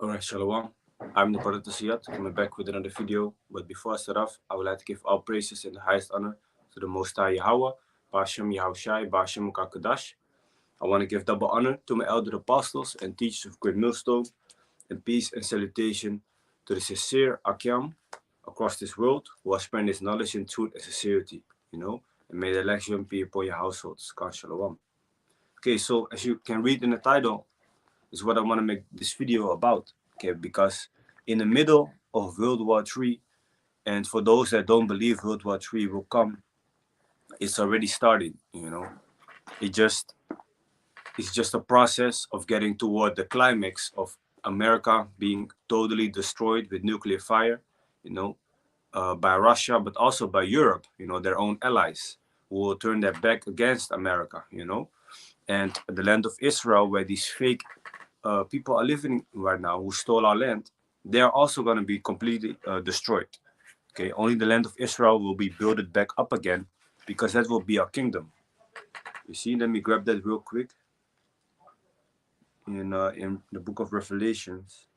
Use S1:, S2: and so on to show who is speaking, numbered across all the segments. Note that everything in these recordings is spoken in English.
S1: Alright, Shalom. I'm the brother Tasiyat, coming back with another video. But before I start off, I would like to give all praises and the highest honor to the Most High Yahweh, Ba'ashem YAHAWASHI, Ba'ashem Kakadash. I want to give double honor to my elder apostles and teachers of Great Millstone, and peace and salutation to the sincere Akyam across this world who are spreading this knowledge and truth and sincerity, and may the election be upon your households. God Shalom. Okay, so as you can read in the title, is what I want to make this video about. Okay, because in the middle of World War III, and for those that don't believe World War III will come, it's already starting. It's just a process of getting toward the climax of America being totally destroyed with nuclear fire, by Russia, but also by Europe, their own allies who will turn their back against America, and the land of Israel, where these fake people are living right now, who stole our land, they are also going to be completely destroyed. Okay, only the land of Israel will be built back up again, because that will be our kingdom. You see, let me grab that real quick. In the book of Revelations,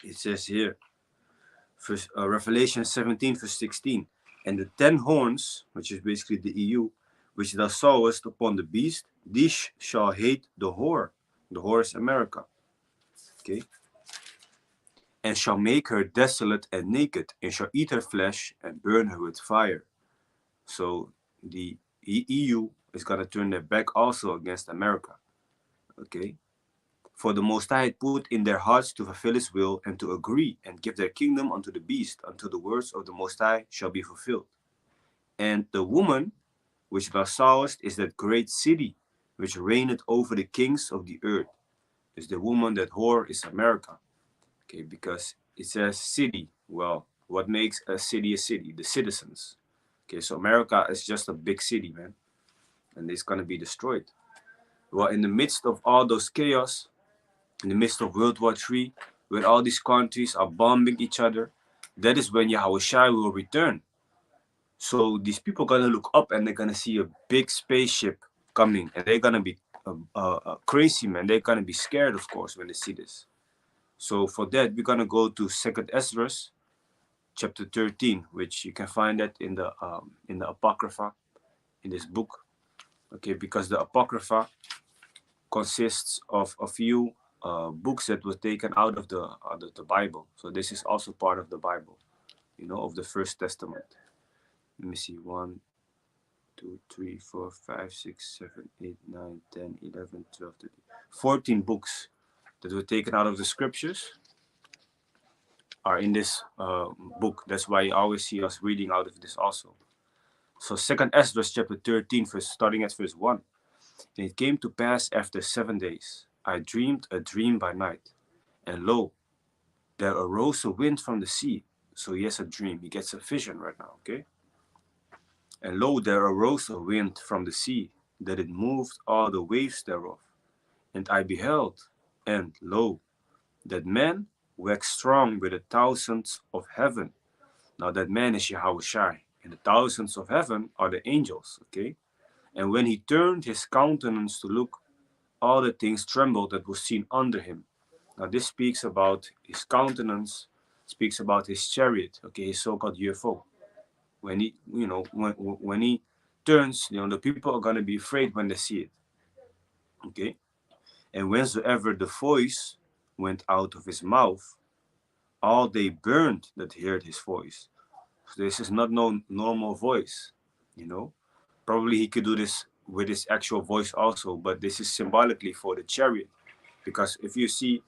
S1: it says here, Revelation 17 verse 16, and the 10 horns, which is basically the EU, which thou sawest upon the beast, these shall hate the whore. The whore is America. Okay, and shall make her desolate and naked, and shall eat her flesh and burn her with fire. So the EU is going to turn their back also against America. Okay, for the Most High had put in their hearts to fulfill his will and to agree and give their kingdom unto the beast, until the words of the Most High shall be fulfilled. And the woman which thou sawest is that great city which reigneth over the kings of the earth. Is the woman that whore is America. Okay, because it says city. Well, what makes a city a city? The citizens. Okay, so America is just a big city, man, and it's gonna be destroyed. Well, in the midst of all those chaos, in the midst of World War III, when all these countries are bombing each other, that is when Yahawashi will return. So these people are gonna look up and they're gonna see a big spaceship coming, and they're gonna be crazy, man. They're gonna be scared, of course, when they see this. So for that, we're gonna go to 2nd Ezra, chapter 13, which you can find that in the Apocrypha, in this book. Okay, because the Apocrypha consists of a few books that were taken out of the Bible. So this is also part of the Bible, of the First Testament. Let me see, 1, 2, 3, 4, 5, 6, 7, 8, 9, 10, 11, 12, 13, 14 books that were taken out of the scriptures are in this book. That's why you always see us reading out of this also. So 2nd Ezra chapter 13, starting at verse 1. And it came to pass after 7 days, I dreamed a dream by night, and lo, there arose a wind from the sea. So he has a dream, he gets a vision right now, okay? And lo, there arose a wind from the sea, that it moved all the waves thereof. And I beheld, and lo, that man waxed strong with the thousands of heaven. Now that man is Yahawashi, and the thousands of heaven are the angels, okay? And when he turned his countenance to look, all the things trembled that was seen under him. Now this speaks about his countenance, speaks about his chariot, okay, his so-called UFO. When he, when he turns, the people are gonna be afraid when they see it, okay? And whensoever the voice went out of his mouth, all they burned that heard his voice. So this is not no normal voice, Probably he could do this with his actual voice also, but this is symbolically for the chariot. Because if you see,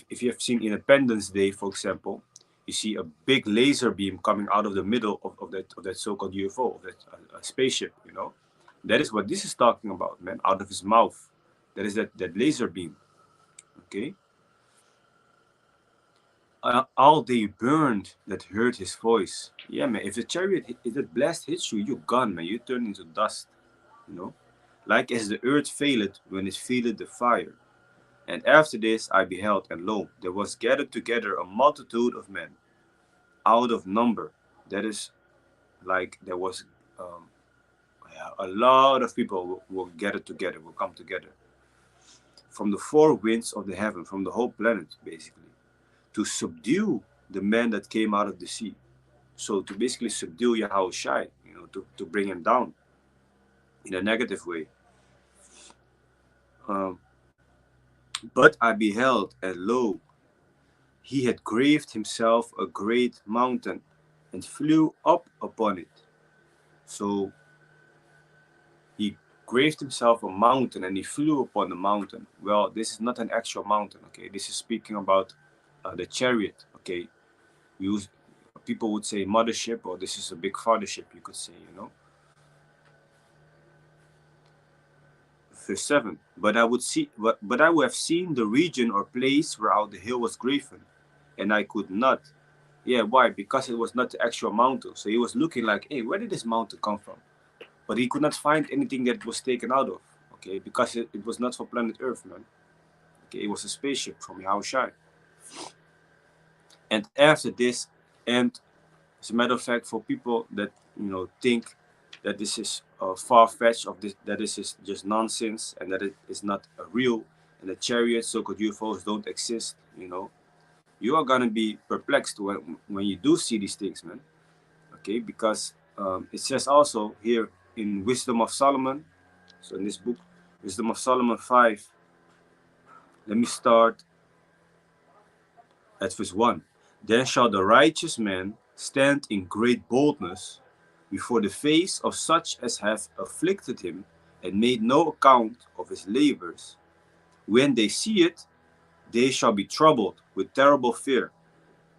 S1: if you have seen Independence Day, for example, you see a big laser beam coming out of the middle of that so-called UFO, of that spaceship, That is what this is talking about, man, out of his mouth. That is that laser beam, okay? All they burned that heard his voice. Yeah, man, if the chariot, if that blast hits you, you're gone, man. You turn into dust, Like as the earth faileth when it feeleth the fire. And after this I beheld, and lo, there was gathered together a multitude of men, out of number. That is, like there was a lot of people will gather together, will come together. from the four winds of the heaven, from the whole planet, basically, to subdue the man that came out of the sea. So to basically subdue YAHAWASHI, to bring him down in a negative way. Um, but I beheld, and lo, he had graved himself a great mountain, and flew up upon it. So he graved himself a mountain, and he flew upon the mountain. Well, this is not an actual mountain, okay? This is speaking about the chariot, okay? Use, people would say mothership, or this is a big fathership, you could say, Verse 7. But I would have seen the region or place whereout the hill was graven, and I could not. Yeah, why? Because it was not the actual mountain. So he was looking like, hey, where did this mountain come from? But he could not find anything that was taken out of, okay? Because it was not for planet Earth, man. Okay, it was a spaceship from YAHAWASHI. And after this, and as a matter of fact, for people that think that this is far-fetched, that this is just nonsense, and that it is not real, and the chariots, so-called UFOs, don't exist, you are gonna be perplexed when you do see these things, man. Okay, because it says also here in Wisdom of Solomon, so in this book, Wisdom of Solomon 5, let me start at verse 1. Then shall the righteous man stand in great boldness before the face of such as have afflicted him and made no account of his labors. When they see it, they shall be troubled with terrible fear.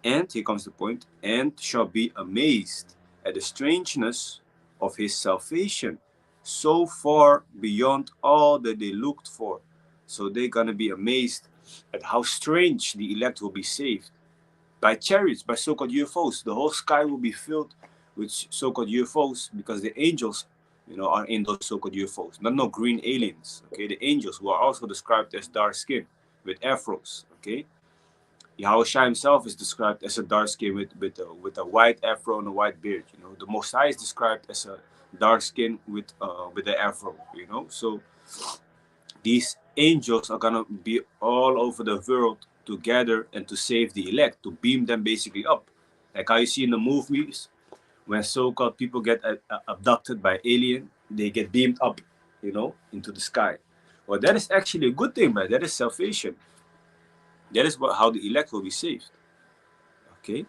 S1: And, here comes the point, and shall be amazed at the strangeness of his salvation, so far beyond all that they looked for. So they're going to be amazed at how strange the elect will be saved. By chariots, by so-called UFOs. The whole sky will be filled with so-called UFOs because the angels, are in those so-called UFOs. Not no green aliens, okay? The angels who are also described as dark skin with afros, okay? YAHAWASHI himself is described as a dark skin with a white afro and a white beard. The Most High is described as a dark skin with an afro. So these angels are gonna be all over the world to gather and to save the elect, to beam them basically up, like how you see in the movies when so-called people get abducted by alien, they get beamed up, into the sky. Well, that is actually a good thing, man. That is salvation. That is how the elect will be saved. Okay?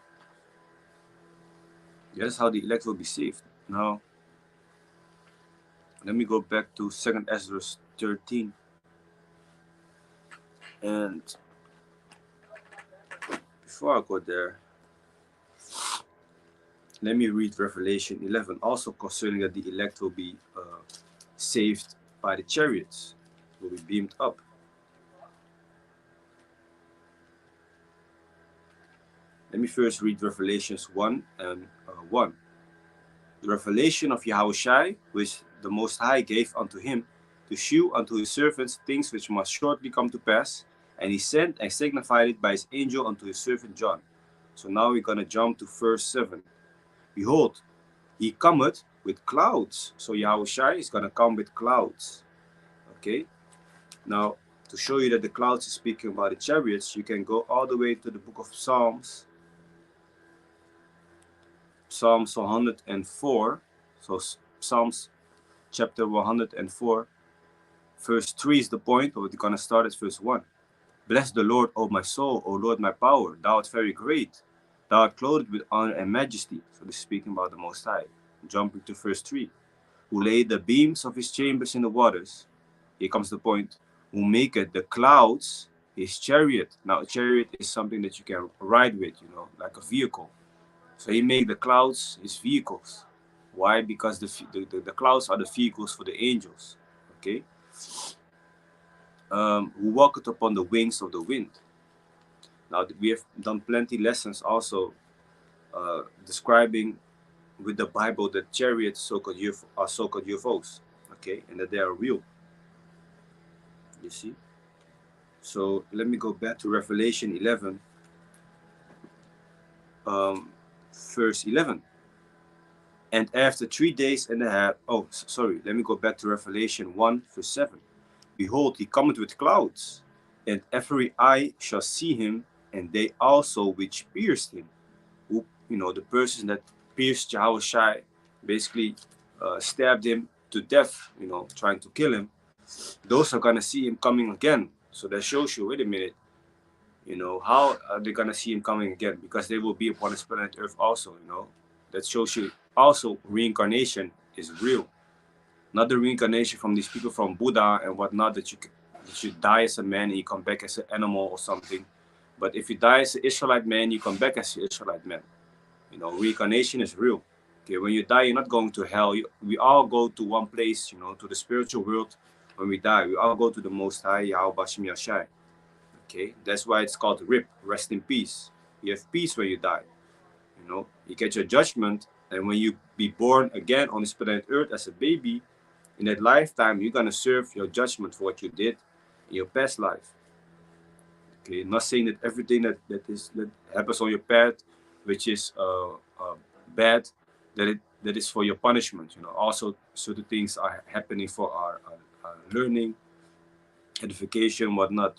S1: That is how the elect will be saved. Now, let me go back to 2nd Ezra 13. And before I go there, let me read Revelation 11, also concerning that the elect will be saved by the chariots, will be beamed up. Let me first read Revelations 1 and 1. The revelation of YAHAWASHI, which the Most High gave unto him, to shew unto his servants things which must shortly come to pass, and he sent and signified it by his angel unto his servant John. So now we're going to jump to verse 7. Behold, he cometh with clouds. So YAHAWASHI is going to come with clouds. Okay? Now, to show you that the clouds is speaking about the chariots, you can go all the way to the book of Psalms. Psalms 104. So Psalms chapter 104. Verse 3 is the point, but we're going to start at verse 1. Bless the Lord, O my soul, O Lord my power. Thou art very great. Thou art clothed with honor and majesty. So this is speaking about the Most High. Jumping to verse 3. Who laid the beams of his chambers in the waters. Here comes the point. Who maketh the clouds his chariot. Now a chariot is something that you can ride with, like a vehicle. So he made the clouds his vehicles. Why? Because the clouds are the vehicles for the angels. Okay? Who walketh upon the wings of the wind. Now we have done plenty lessons also describing with the Bible that chariots so-called are so-called UFOs. Okay? And that they are real. You see? So let me go back to Revelation 11. Verse 11. And after 3 days and a half, let me go back to Revelation 1 verse 7. Behold, he cometh with clouds, and every eye shall see him, and they also which pierced him. Who, the person that pierced YAHAWASHI, basically stabbed him to death, trying to kill him. Those are gonna see him coming again. So that shows you, wait a minute, how are they gonna see him coming again? Because they will be upon this planet Earth also, That shows you also reincarnation is real. Not the reincarnation from these people from Buddha and whatnot, that you die as a man and you come back as an animal or something. But if you die as an Israelite man, you come back as an Israelite man. Reincarnation is real. Okay, when you die, you're not going to hell. We all go to one place, to the spiritual world. When we die, we all go to the Most High, YAHAWASHI. Okay, that's why it's called RIP, rest in peace. You have peace when you die. You get your judgment, and when you be born again on this planet Earth as a baby, in that lifetime, you're gonna serve your judgment for what you did in your past life. Okay, not saying that everything that happens on your path, which is bad, that is for your punishment. Also certain things are happening for our learning, edification, whatnot.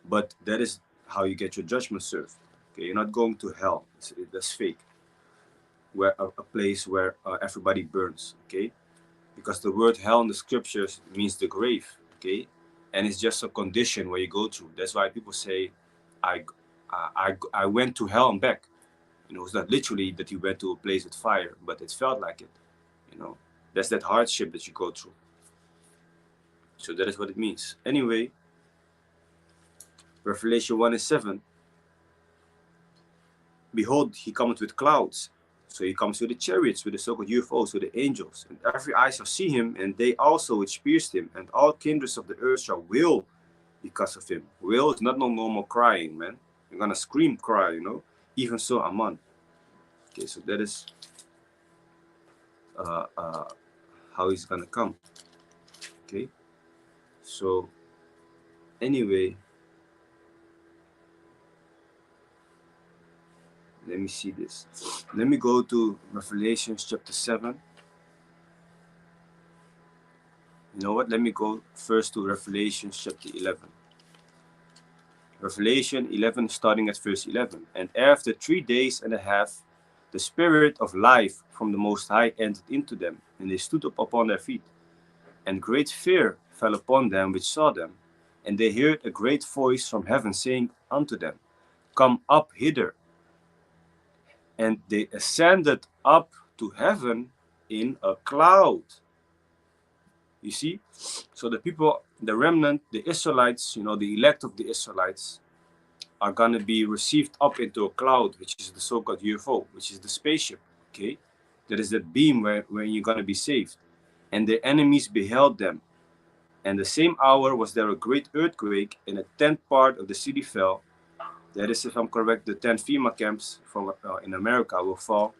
S1: But that is how you get your judgment served. Okay, you're not going to hell. That's fake. Where a place where everybody burns. Okay, because the word hell in the scriptures means the grave. Okay, and it's just a condition where you go through. That's why people say, I went to hell and back. It's not literally that you went to a place with fire, but it felt like it. That's that hardship that you go through. So that is what it means. Anyway, Revelation 1:7. Behold, he cometh with clouds. So he comes with the chariots, with the so-called UFOs, with the angels. And every eye shall see him, and they also which pierced him, and all kindreds of the earth shall wail because of him. Wail is not no normal crying, man. You're gonna scream, cry, Even so, Aman. Okay, so that is how he's gonna come. Okay, so anyway, let me see this. Let me go to Revelation chapter 7. You know what? Let me go first to Revelation chapter 11. Revelation 11, starting at verse 11. And after 3 days and a half, the spirit of life from the Most High entered into them, and they stood up upon their feet. And great fear fell upon them which saw them. And they heard a great voice from heaven saying unto them, Come up hither. And they ascended up to heaven in a cloud. You see? So the people, the remnant, the Israelites, the elect of the Israelites, are going to be received up into a cloud, which is the so-called UFO, which is the spaceship. Okay? That is that beam where you're going to be saved. And the enemies beheld them. And the same hour was there a great earthquake, and a tenth part of the city fell. That is, if I'm correct, the 10 FEMA camps from in America will fall.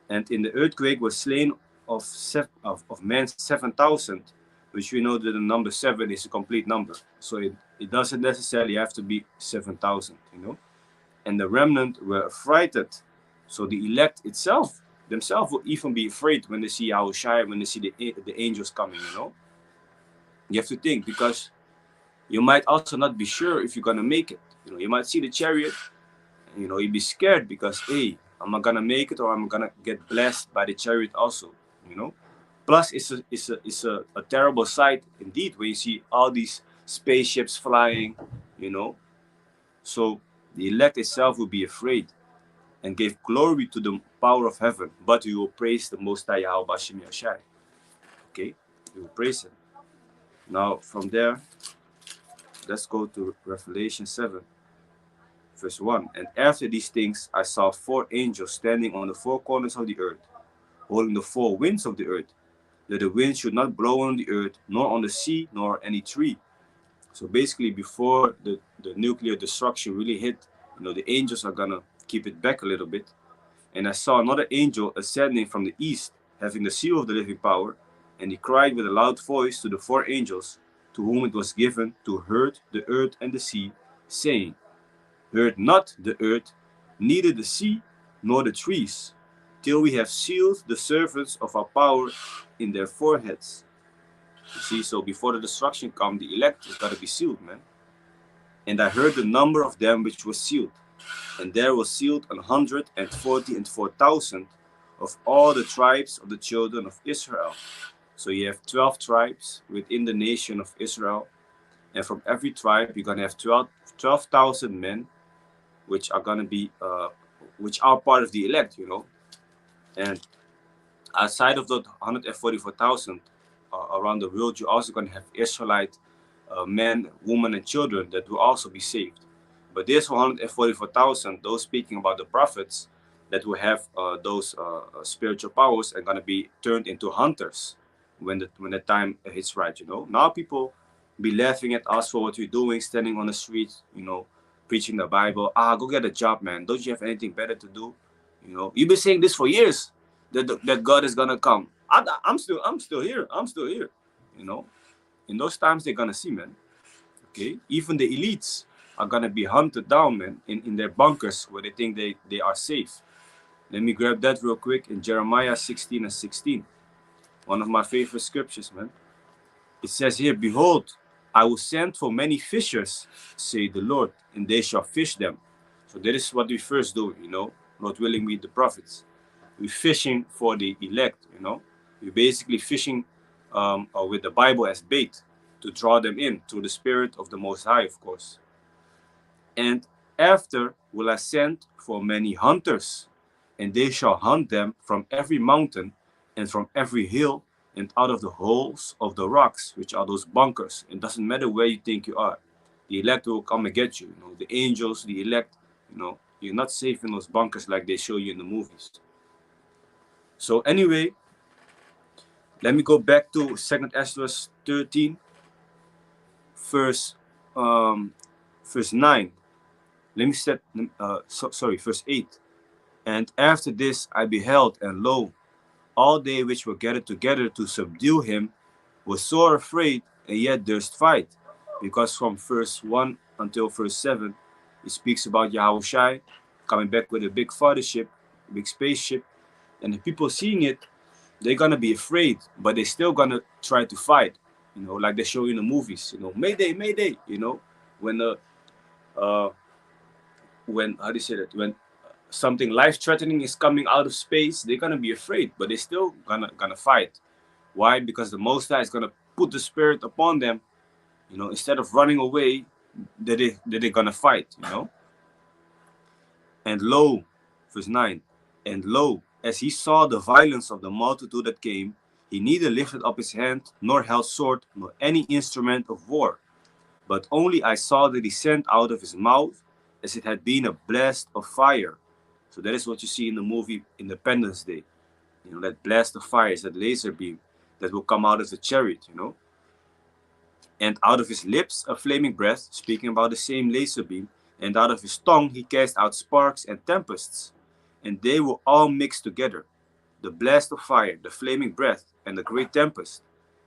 S1: And in the earthquake was slain of men 7,000, which we know that the number 7 is a complete number. So it doesn't necessarily have to be 7,000, And the remnant were frightened. So the elect themselves will even be afraid when they see YAHAWASHI, when they see the angels coming, You have to think, because you might also not be sure if you're going to make it. You might see the chariot, and, you'd be scared because, hey, am I going to make it, or am I going to get blessed by the chariot also, Plus, it's a terrible sight indeed when you see all these spaceships flying, So the elect itself will be afraid and give glory to the power of heaven, but we will praise the Most High YAHAWASHI. Okay, we will praise him. Now from there, let's go to Revelation 7, verse 1. And after these things, I saw 4 angels standing on the 4 corners of the earth, holding the 4 winds of the earth, that the wind should not blow on the earth, nor on the sea, nor any tree. So basically, before the nuclear destruction really hit, the angels are gonna keep it back a little bit. And I saw another angel ascending from the east, having the seal of the living power, and he cried with a loud voice to the 4 angels, to whom it was given to hurt the earth and the sea, saying, Hurt not the earth, neither the sea, nor the trees, till we have sealed the servants of our power in their foreheads. You see, so before the destruction come, the elect is got to be sealed, man. And I heard the number of them which was sealed, and there was sealed 144,000 of all the tribes of the children of Israel. So you have 12 tribes within the nation of Israel, and from every tribe you're gonna have 12,000 men, which are gonna be which are part of the elect, you know. And outside of the 144,000 around the world, you're also gonna have Israelite men, women, and children that will also be saved. But there's 144,000, those speaking about the prophets, that will have those spiritual powers and gonna be turned into hunters when the time hits right. You know, now people be laughing at us for what we're doing, standing on the street, you know, preaching the Bible. Go get a job, man. Don't you have anything better to do? You know, you've been saying this for years that God is gonna come. I'm still here. I'm still here. You know, in those times they're gonna see, man. Okay, even the elites are gonna be hunted down, man, in their bunkers where they think they are safe. Let me grab that real quick in Jeremiah 16:16. One of my favorite scriptures, man. It says here, behold, I will send for many fishers, say the Lord, and they shall fish them. So that is what we first do, you know, not willing with the prophets. We're fishing for the elect, you know. We're basically fishing with the Bible as bait to draw them in through the Spirit of the Most High, of course. And after will I send for many hunters, and they shall hunt them from every mountain and from every hill and out of the holes of the rocks, which are those bunkers. It doesn't matter where you think you are. The elect will come and get you. You know, the angels, the elect, you know, you're not safe in those bunkers like they show you in the movies. So anyway, let me go back to 2 Ezra 13, verse 9. Let me set, verse 8. And after this I beheld, and lo, all they which were gathered together to subdue him were sore afraid, and yet durst fight. Because from verse 1 until verse 7, it speaks about YAHAWASHI coming back with a big fathership, big spaceship, and the people seeing it, they're gonna be afraid, but they're still gonna try to fight. You know, like they show in the movies. You know, Mayday, Mayday. You know, when how do you say that? When something life-threatening is coming out of space, they're gonna be afraid, but they're still gonna fight. Why? Because the Most High is gonna put the Spirit upon them. You know, instead of running away, they're gonna fight. You know. And lo, verse 9, and lo, as he saw the violence of the multitude that came, he neither lifted up his hand, nor held sword, nor any instrument of war. But only I saw that he sent out of his mouth as it had been a blast of fire. So that is what you see in the movie Independence Day. You know, that blast of fire is that laser beam that will come out of the chariot, you know. And out of his lips a flaming breath, speaking about the same laser beam, and out of his tongue he cast out sparks and tempests, and they were all mixed together, the blast of fire, the flaming breath, and the great tempest,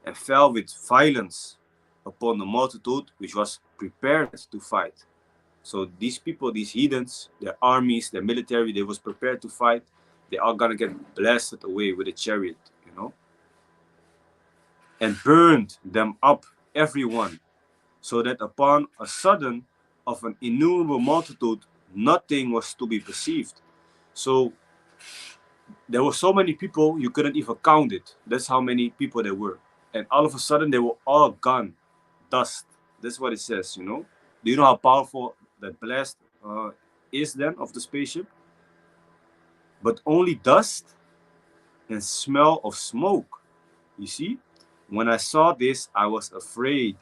S1: and fell with violence upon the multitude which was prepared to fight. So these people, these heathens, their armies, their military, they was prepared to fight. They are gonna get blasted away with a chariot, you know, and burned them up, every one, so that upon a sudden of an innumerable multitude, nothing was to be perceived. So there were so many people you couldn't even count it. That's how many people there were, and all of a sudden they were all gone, dust. That's what it says, you know. Do you know how powerful that blast is then of the spaceship? But only dust and smell of smoke. You see, when I saw this, I was afraid.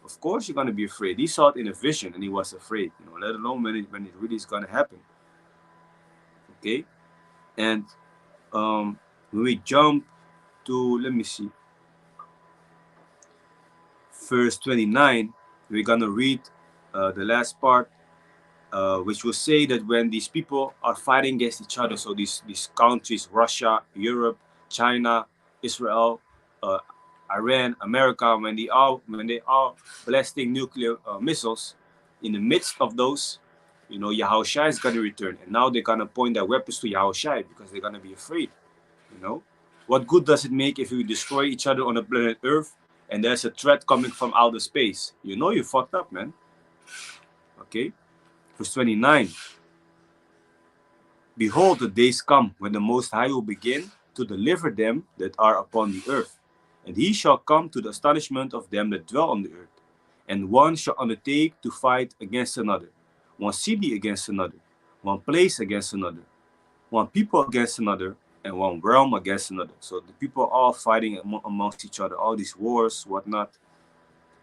S1: Of course, you're gonna be afraid. He saw it in a vision, and he was afraid. You know, let alone when it really is gonna happen. Okay, and when we jump to, let me see, verse 29, we're gonna read the last part, which will say that when these people are fighting against each other, so these countries, Russia, Europe, China, Israel, Iran, America, when they are blasting nuclear missiles, in the midst of those, you know, YAHAWASHI is going to return, and now they're going to point their weapons to YAHAWASHI because they're going to be afraid. You know, what good does it make if we destroy each other on the planet Earth and there's a threat coming from outer space, you know you fucked up, man. Okay? Verse 29. Behold, the days come when the Most High will begin to deliver them that are upon the earth. And he shall come to the astonishment of them that dwell on the earth. And one shall undertake to fight against another, one city against another, one place against another, one people against another, and one realm against another. So the people are all fighting amongst each other, all these wars, whatnot.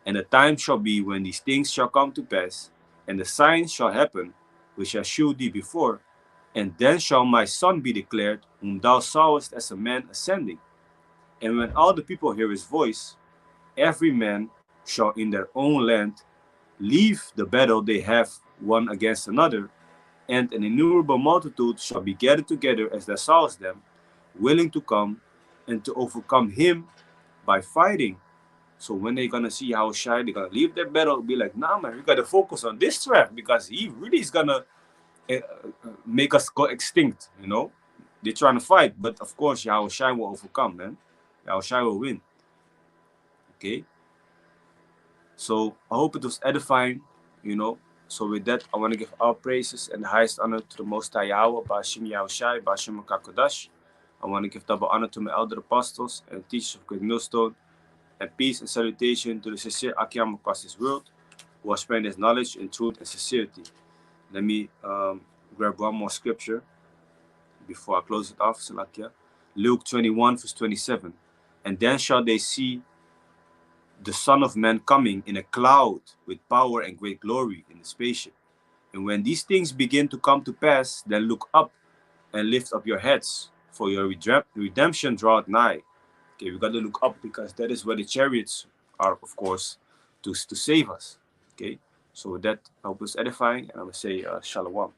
S1: And the time shall be when these things shall come to pass, and the signs shall happen, which I shewed thee before. And then shall my son be declared, whom thou sawest as a man ascending. And when all the people hear his voice, every man shall in their own land leave the battle they have one against another, and an innumerable multitude shall be gathered together as thou sawest them, willing to come and to overcome him by fighting. So when they're gonna see how shy they're gonna leave their battle, be like, nah, man, we gotta focus on this threat because he really is gonna make us go extinct. You know, they're trying to fight, but of course, Yahawashi will overcome, man. Yahawashi will win. Okay. So I hope it was edifying. You know. So with that, I want to give all praises and the highest honor to the Most High Yahweh, Bashim Yahawashi, Bashim Kakodash. I want to give double honor to my elder apostles and teachers of Great Millstone, and peace and salutation to the sincere Akiyam across this world, who are spreading his knowledge in truth and sincerity. Let me grab one more scripture before I close it off, Salakia. Luke 21, verse 27. And then shall they see the Son of Man coming in a cloud with power and great glory in the spaceship. And when these things begin to come to pass, then look up and lift up your heads, for your redemption draweth nigh. Okay, we got to look up because that is where the chariots are, of course, to save us. Okay, so with that, I hope it's edifying, and I will say shalom.